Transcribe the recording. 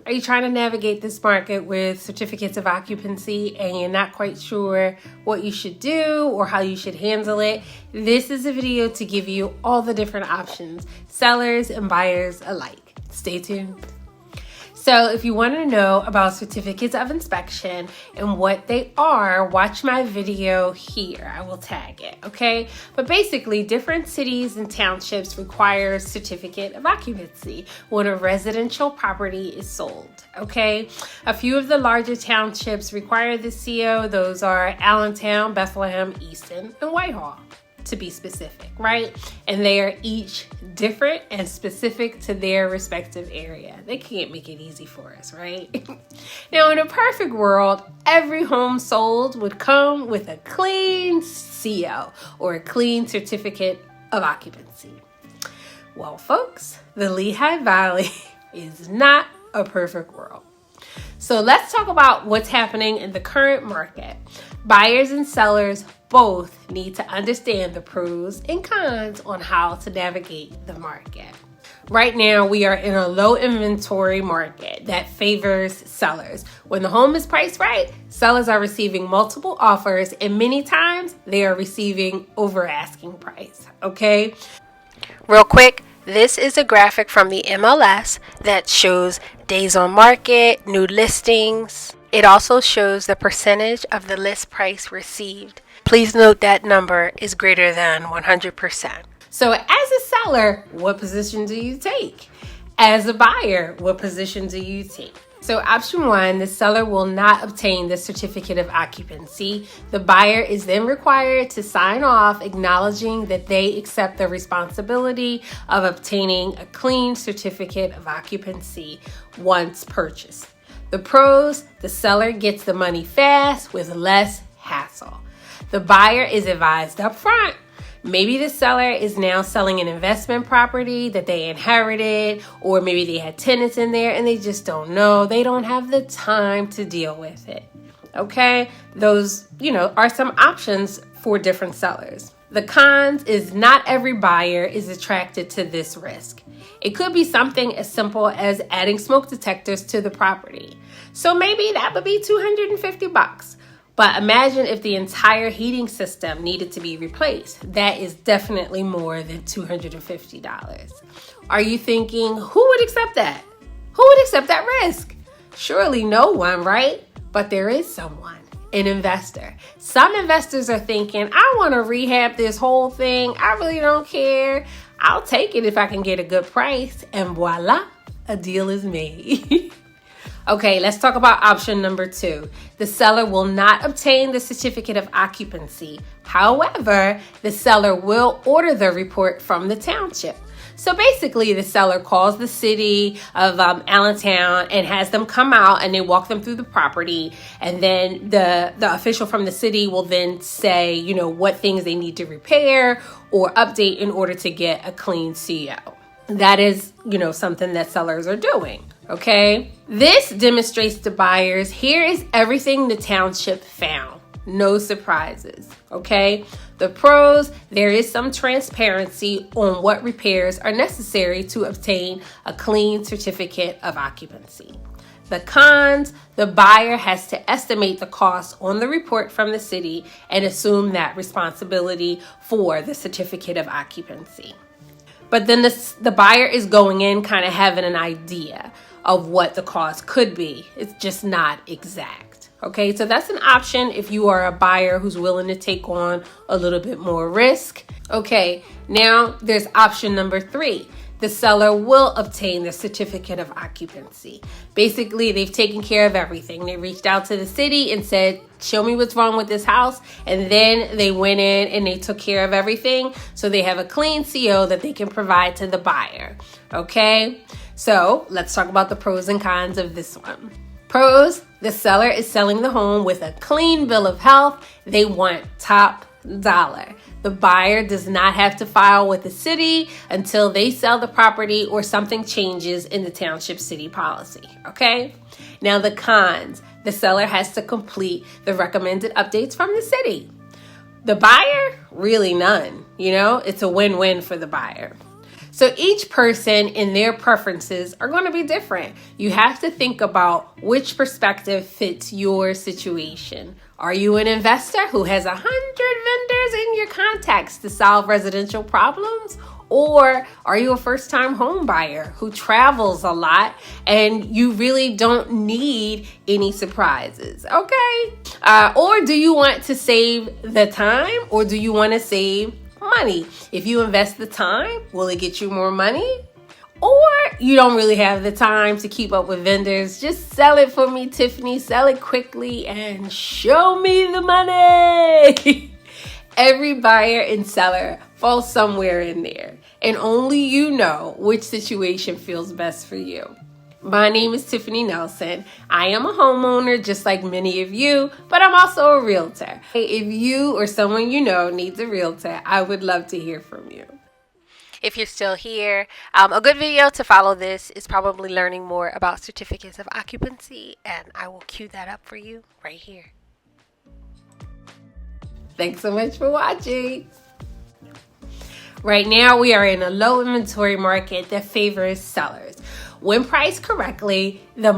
Are you trying to navigate this market with certificates of occupancy and you're not quite sure what you should do or how you should handle it? This is a video to give you all the different options, sellers and buyers alike. Stay tuned. So if you want to know about certificates of inspection and what they are, watch my video here. I will tag it, okay? But basically, different cities and townships require certificate of occupancy when a residential property is sold, okay? A few of the larger townships require the CO. Those are Allentown, Bethlehem, Easton, and Whitehall, to be specific, right? And they are each different and specific to their respective area. They can't make it easy for us, right? Now, in a perfect world, every home sold would come with a clean CO or a clean certificate of occupancy. Well, folks, the Lehigh Valley is not a perfect world. So let's talk about what's happening in the current market. Buyers and sellers both need to understand the pros and cons on how to navigate the market. Right now, we are in a low inventory market that favors sellers. When the home is priced right, sellers are receiving multiple offers, and many times they are receiving over asking price, okay? Real quick, this is a graphic from the MLS that shows days on market, new listings. It also shows the percentage of the list price received. Please note that number is greater than 100%. So as a seller, what position do you take? As a buyer, what position do you take? So option one, the seller will not obtain the certificate of occupancy. The buyer is then required to sign off acknowledging that they accept the responsibility of obtaining a clean certificate of occupancy once purchased. The pros, the seller gets the money fast with less hassle. The buyer is advised up front. Maybe the seller is now selling an investment property that they inherited, or maybe they had tenants in there and they just don't know. They don't have the time to deal with it. Okay? Those, are some options for different sellers. The cons is not every buyer is attracted to this risk. It could be something as simple as adding smoke detectors to the property. So maybe that would be $250. But imagine if the entire heating system needed to be replaced. That is definitely more than $250. Are you thinking, who would accept that? Who would accept that risk? Surely no one, right? But there is someone, an investor. Some investors are thinking, I want to rehab this whole thing. I really don't care. I'll take it if I can get a good price. And voila, a deal is made. Okay, let's talk about option number two. The seller will not obtain the certificate of occupancy. However, the seller will order the report from the township. So basically, the seller calls the city of Allentown and has them come out and they walk them through the property. And then the official from the city will then say, what things they need to repair or update in order to get a clean CO. That is, something that sellers are doing. Okay, this demonstrates to buyers, here is everything the township found. No surprises. Okay, the pros, there is some transparency on what repairs are necessary to obtain a clean certificate of occupancy. The cons, the buyer has to estimate the cost on the report from the city and assume that responsibility for the certificate of occupancy. But then the buyer is going in kind of having an idea of what the cost could be. It's just not exact. Okay, so that's an option if you are a buyer who's willing to take on a little bit more risk. Okay, now there's option number three. The seller will obtain the certificate of occupancy. Basically, they've taken care of everything. They reached out to the city and said, show me what's wrong with this house. And then they went in and they took care of everything. So they have a clean CO that they can provide to the buyer. Okay, so let's talk about the pros and cons of this one. Pros, the seller is selling the home with a clean bill of health. They want top dollar. The buyer does not have to file with the city until they sell the property or something changes in the township city policy. Okay? Now the cons. The seller has to complete the recommended updates from the city. The buyer, really none. It's a win-win for the buyer. So each person and their preferences are going to be different. You have to think about which perspective fits your situation. Are you an investor who has 100 vendors in your contacts to solve residential problems? Or are you a first-time home buyer who travels a lot and you really don't need any surprises, okay? Or do you want to save the time, or do you want to save money? If you invest the time, will it get you more money? Or you don't really have the time to keep up with vendors. Just sell it for me, Tiffany. Sell it quickly and show me the money. Every buyer and seller falls somewhere in there, and only you know which situation feels best for you. My name is Tiffany Nelson. I am a homeowner just like many of you, but I'm also a realtor. If you or someone you know needs a realtor, I would love to hear from you. If you're still here, a good video to follow this is probably learning more about certificates of occupancy, and I will cue that up for you right here. Thanks so much for watching. Right now, we are in a low inventory market that favors sellers. When priced correctly, the